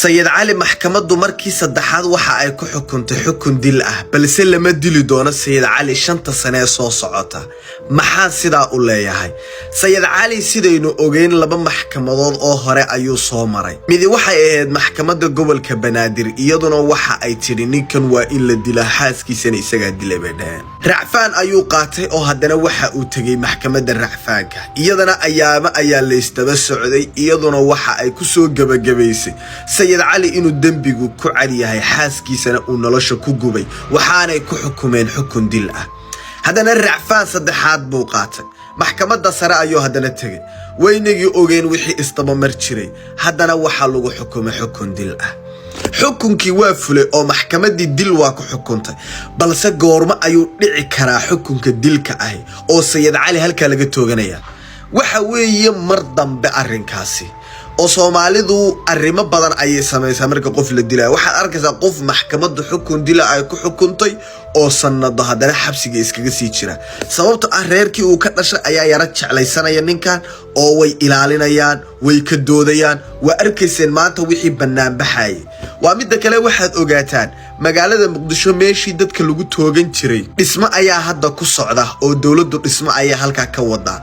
سيد علي محكمة مركي صدحات waxa ay ku xukuntay xukun dil ah balse lama dili doono Sayid Cali 5 sano soo socota maxaa sida u leeyahay Sayid Cali sidaynu ogeyn laba maxkamadood oo hore ayuu soo maray midi waxay ahayd maxkamadda gobolka Banaadir iyaduna waxa ay tiri ninkan waa in la dila xaaskiisana isaga dilay badaan racfaan ayuu qaatay oo haddana waxa uu tagay maxkamadda racfaanka iyadana ayaa la istaba socday iyaduna waxa ay ku soo gabagabaysay Sayid Cali inuu dambigu ku caliyahay xaaskiisana uu nolosha ku gubay waxaanay ku xukumeen xukun dil ah haddana racfaan saddexaad buu qaatay maxkamadda sare ayuu haddana tagay weynigii ogeyn wixii istabamar jiray haddana waxa lagu xukumay xukun dil ah xukunkii waa fulay oo maxkamaddii dil waa ku xukuntay balse goorma ayuu dhici karaa xukunka dilka ah oo Sayid Cali halka laga tooganaya waxa weeye mar dambe arrinkaasi oo Soomaalidu arrimo badan ay sameeyay marka qof la dilay waxa arkaysaa qof maxkamaddu xukun dil ay ku xukuntay oo sanado haddana xabsiga iskaga sii jira sababtoo ah reerkii uu ka dhashay ayaa yara jeclaysanaya ninkan oo way ilaalinayaan way ka doodayaan waa arkayseen maanta wixii banaan baxay waa mid kale waxaad ogaataan magaalada Muqdisho meeshii dadka lagu toogan jiray dhismo ayaa hadda ku socda oo dawladdu dhismo ayaa halka ka wada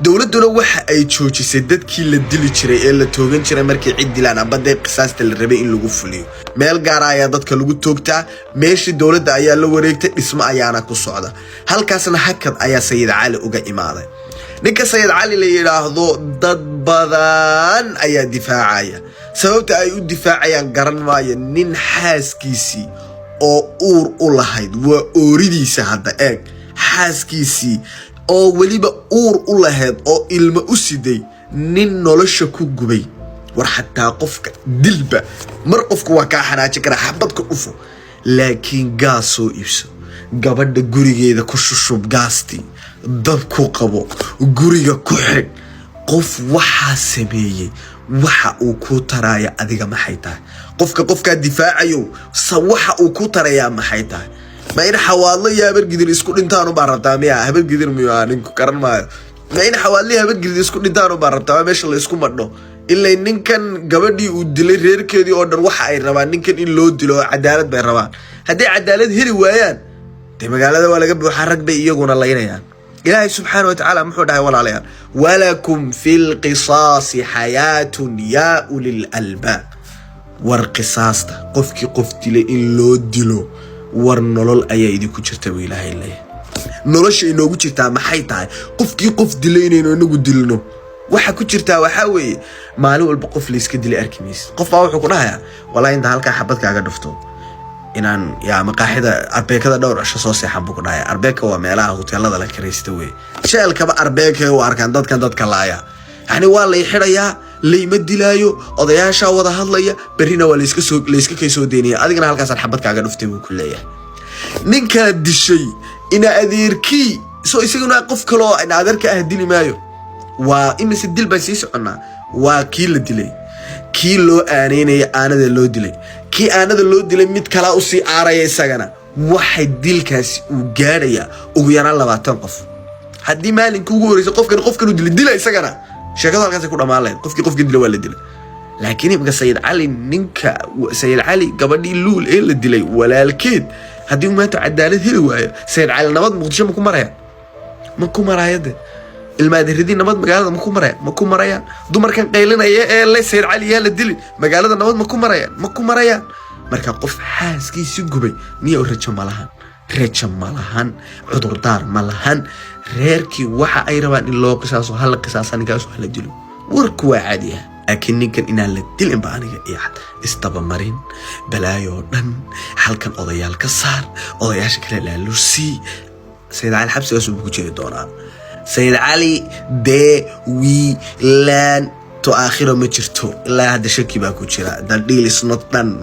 dawladuna waxa ay joojisay dadkii la dili jiray ee la toogan jiray markii cid dilaan abada qisaasta la rabay in lagu fuliyo meel gaar ah ayaa dadka lagu toogtaa meeshii dawladda ayaa la wareegtay dhismo ayaana ku socda halkaasna hakad ayaa Sayid Cali uga imaaday ninka Sayid Cali la yiraahdo dad badan ayaa difaacaya sababta ay u difaacayaan garan maayo nin xaaskiisi oo uur u lahayd waa ooridiisa hadda eeg xaaskiisi oo waliba uur u lahayd oo ilmo u siday nin nolosha ku gubay war xataa qofka dilba mar qofku waa ka xanaaji kara xabadka ufo laakiin gaas soo iibso gabadha gurigeeda ku shushub gaasti dab ku qabo guriga ku xig qof waxa sameeyay waxa uu ku taraya adiga maxay tahay qofka difaacayo waxa uu ku taraya maxay tahay ma in xawaadlo yaabir gidil isku dhintaan u baarabtaa miya habar gidil miyaa ninku karan maayo ma in xawaadlo yaabir gidil isku dhintaan u baarabtaa meesha la isku madho ilaa ninkan gabadhii uu dilay reerkeedii oo dhan waxa ay rabaan ninkan in loo dilo cadaalad bay rabaan haddii cadaalad heli waayaan de magaalada waa laga buuxa rag bay iyaguna laynayaan ilaahay subxaanahu wa ta'aala muxuu dhahay walaalayaal walakum fil qisaas hayatun ya ulil albaab war qisaasta qofkii qof dilay in loo dilo war nolol ayaa idinku jirta ilaahay leeyahay nolosha inoogu jirtaa maxay tahay qofkii qof dilaynayno inagu dilno waxa ku jirta waxa weeye maalin walba qof la iska dilay arkimis qof baa wuxuu ku dhahayaa walaa inta halka xabad kaaga dhufto inaan yaa maqaaxida arbeekada dhowr asha soo seexan buu ku dhahayaa arbeeka waa meelaha hoteelada la kireysto weey sheelkaba arbeeka oo arkaan dadka laaya yani waa la xirayaa leeyma dilaayo odayaasha wada hadlaya berina waa la iska kaysoo deeniya adigana halkaas xabad kaaga dhuftay buu ku leeyahay ninka dishay ina adeerkii soo isaguna qof kale oo ina adeerka ah dili maayo waa imise dil baa sii socona waa kii la dilay kii loo aaneynay aanada loo dilay kii aanada loo dilay mid kala u sii aaraya isagana waxa dilkaasi uu gaadhaya ugu yaraan 20 qof haddii maalinka ugu horeysay qofkan dilay isagana sheekada halkaas ku dhamaaleed qofkii dilay waa la dilay laakiin imka Sayid Cali ninka Sayid Cali gabadhii luul ee la dilay walaalkeed haddii maanta cadaalad heli waayo Sayid Cali nabad Muqdisho ma ku maraya ilmaadiridii nabad magaalada ma ku marayaan dumarkan qaylinaya ee la Sayid Cali yaa la dilay magaalada nabad ma ku marayaan marka qof xaaskiisa gubay niyo rajo malahan cudurdaar malahan reerkii waxa ay rabaan in loo qisaaso hal qisaasan kaas wax la dilo warku waa caadi ah laakiin ninkan inaan la dilin baa aniga iyad istaba marin balaayo dhan halkan odayaal ka saar odayaasha kale la lusi Sayid Cali xabsigaas uu ku jiri doonaa Sayid Cali de wiilan to aakhiro ma jirto ilaa hadda shaki baa ku jira the deal is not done